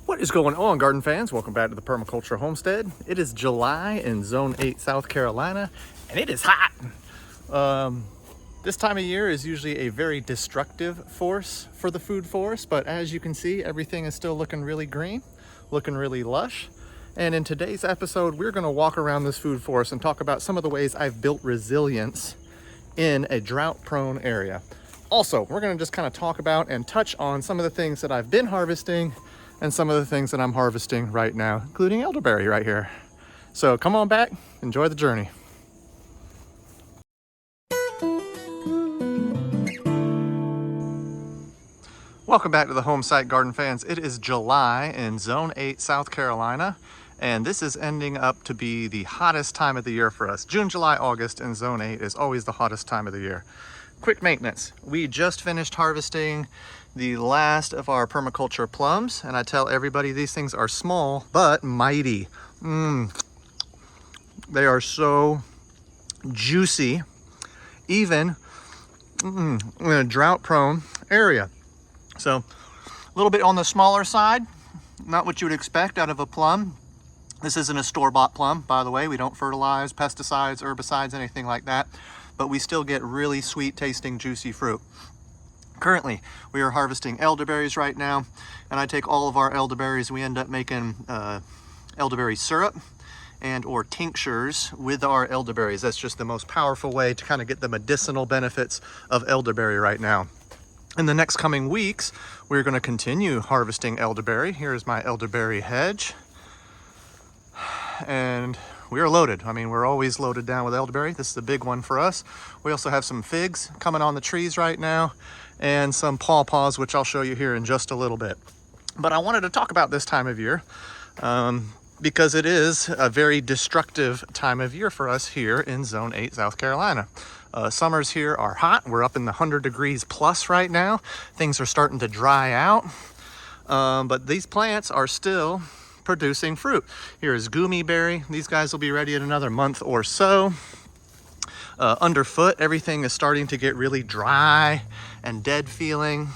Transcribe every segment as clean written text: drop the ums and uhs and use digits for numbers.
What is going on, garden fans? Welcome back to the Permaculture Homestead. It is July in Zone 8, South Carolina, and it is hot. This time of year is usually a very destructive force for the food forest, but as you can see, everything is still looking really green, looking really lush. And in today's episode, we're gonna walk around this food forest and talk about some of the ways I've built resilience in a drought-prone area. Also, we're gonna just kind of talk about and touch on some of the things that I've been harvesting and some of the things that I'm harvesting right now, including elderberry right here. So come on back, enjoy the journey. Welcome back to the home site, garden fans. It is July in Zone 8, South Carolina, and this is ending up to be the hottest time of the year for us. June, July, August in Zone 8 is always the hottest time of the year. Quick maintenance. We just finished harvesting the last of our permaculture plums, and I tell everybody these things are small but mighty. They are so juicy, even in a drought-prone area. So a little bit on the smaller side, not what you would expect out of a plum. This isn't a store-bought plum, by the way. We don't fertilize, pesticides, herbicides, anything like that, but we still get really sweet tasting, juicy fruit. Currently, we are harvesting elderberries right now, and I take all of our elderberries, we end up making elderberry syrup and or tinctures with our elderberries. That's just the most powerful way to kind of get the medicinal benefits of elderberry right now. In the next coming weeks, we're going to continue harvesting elderberry. Here's my elderberry hedge. And we are loaded. I mean, we're always loaded down with elderberry. This is a big one for us. We also have some figs coming on the trees right now and some pawpaws, which I'll show you here in just a little bit. But I wanted to talk about this time of year because it is a very destructive time of year for us here in Zone 8, South Carolina. Summers here are hot. We're up in the 100 degrees plus right now. Things are starting to dry out, but these plants are still producing fruit. Here is goomyberry. These guys will be ready in another month or so. Underfoot, everything is starting to get really dry and dead feeling.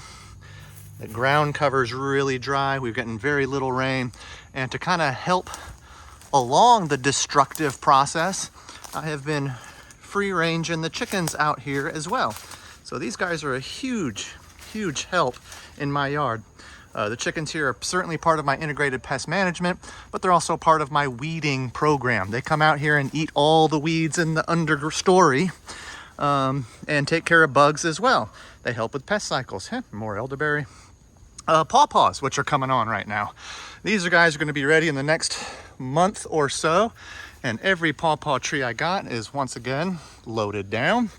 The ground cover is really dry. We've gotten very little rain. And to kind of help along the destructive process, I have been free ranging the chickens out here as well. So these guys are a huge help in my yard. The chickens here are certainly part of my integrated pest management, but they're also part of my weeding program. They come out here and eat all the weeds in the understory and take care of bugs as well. They help with pest cycles. More elderberry. Pawpaws, which are coming on right now. These guys are going to be ready in the next month or so, and every pawpaw tree I got is once again loaded down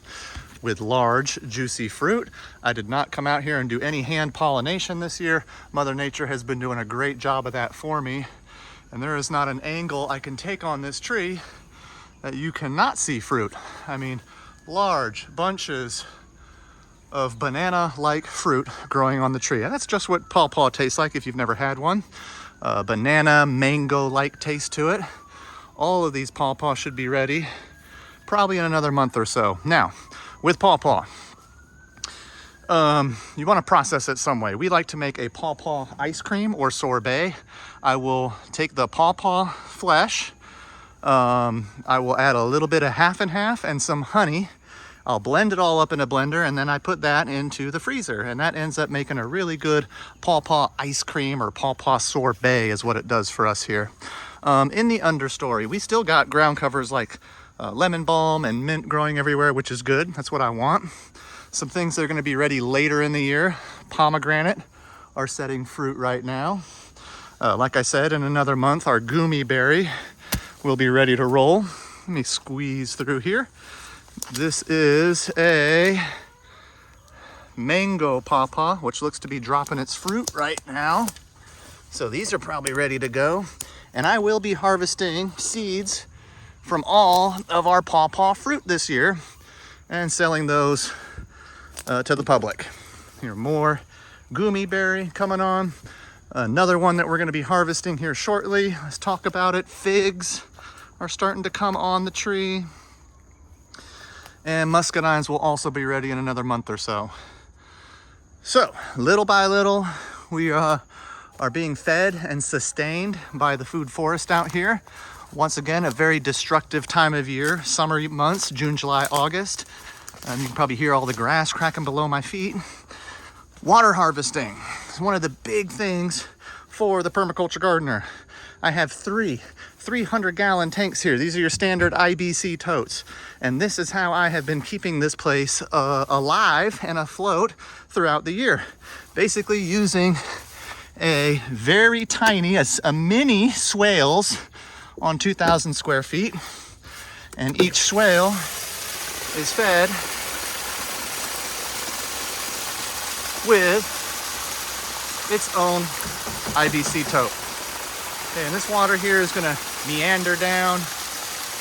with large, juicy fruit. I did not come out here and do any hand pollination this year. Mother Nature has been doing a great job of that for me. And there is not an angle I can take on this tree that you cannot see fruit. I mean, large bunches of banana-like fruit growing on the tree. And that's just what pawpaw tastes like if you've never had one. Banana, mango-like taste to it. All of these pawpaws should be ready probably in another month or so. Now, with pawpaw, you want to process it some way. We like to make a pawpaw ice cream or sorbet. I will take the pawpaw flesh. I will add a little bit of half and half and some honey. I'll blend it all up in a blender, and then I put that into the freezer, and that ends up making a really good pawpaw ice cream or pawpaw sorbet is what it does for us here. In the understory, we still got ground covers like lemon balm and mint growing everywhere, which is good. That's what I want. Some things that are going to be ready later in the year. Pomegranate are setting fruit right now. Like I said, in another month, our goomyberry will be ready to roll. Let me squeeze through here. This is a mango pawpaw, which looks to be dropping its fruit right now. So these are probably ready to go. And I will be harvesting seeds from all of our pawpaw fruit this year and selling those to the public. Here, more goomyberry coming on. Another one that we're going to be harvesting here shortly. Let's talk about it. Figs are starting to come on the tree. And muscadines will also be ready in another month or so. So, little by little, we are are being fed and sustained by the food forest out here. Once again, a very destructive time of year, summer months, June, July, August. You can probably hear all the grass cracking below my feet. Water harvesting is one of the big things for the permaculture gardener. I have three 300-gallon tanks here. These are your standard IBC totes. And this is how I have been keeping this place alive and afloat throughout the year. Basically using a very tiny, a mini swales on 2,000 square feet. And each swale is fed with its own IBC tote. Okay, and this water here is gonna meander down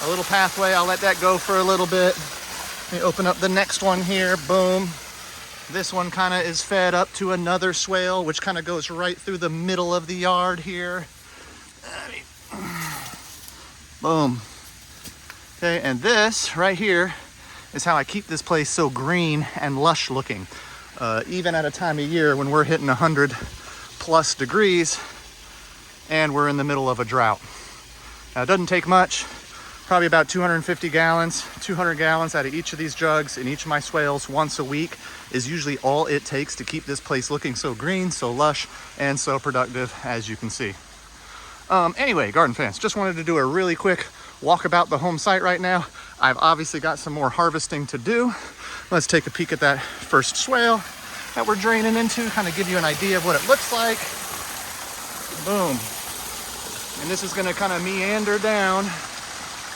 a little pathway. I'll let that go for a little bit. Let me open up the next one here, boom. This one kind of is fed up to another swale, which kind of goes right through the middle of the yard here. Boom. Okay, and this right here is how I keep this place so green and lush looking. Even at a time of year when we're hitting 100+ degrees and we're in the middle of a drought. Now, it doesn't take much, probably about 250 gallons, 200 gallons out of each of these jugs in each of my swales once a week is usually all it takes to keep this place looking so green, so lush, and so productive, as you can see. Anyway, garden fans, just wanted to do a really quick walk about the home site right now. I've obviously got some more harvesting to do. Let's take a peek at that first swale that we're draining into, kind of give you an idea of what it looks like. Boom. And this is gonna kind of meander down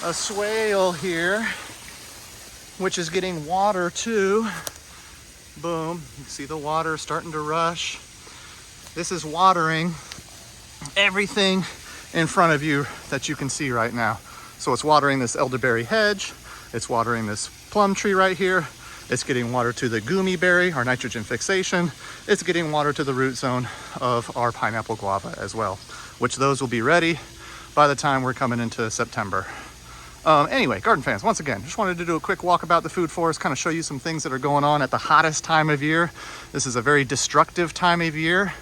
a swale here, which is getting water too. Boom, you can see the water starting to rush. This is watering everything in front of you that you can see right now. So it's watering this elderberry hedge, it's watering this plum tree right here, it's getting water to the gumi berry, our nitrogen fixation, it's getting water to the root zone of our pineapple guava as well, which those will be ready by the time we're coming into September. Anyway, garden fans, once again, just wanted to do a quick walk about the food forest, kind of show you some things that are going on at the hottest time of year. This is a very destructive time of year,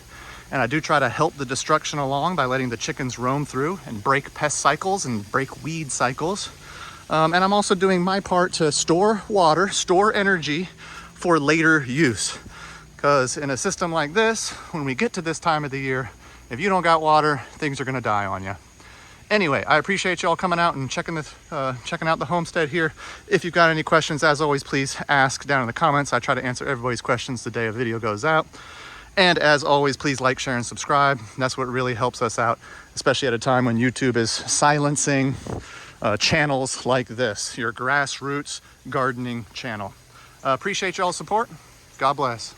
and I do try to help the destruction along by letting the chickens roam through and break pest cycles and break weed cycles. And I'm also doing my part to store water, store energy for later use. Because in a system like this, when we get to this time of the year, if you don't got water, things are gonna die on you. Anyway, I appreciate y'all coming out and checking out the homestead here. If you've got any questions, as always, please ask down in the comments. I try to answer everybody's questions the day a video goes out. And as always, please like, share, and subscribe. That's what really helps us out, especially at a time when YouTube is silencing channels like this, your grassroots gardening channel. Appreciate y'all's support. God bless.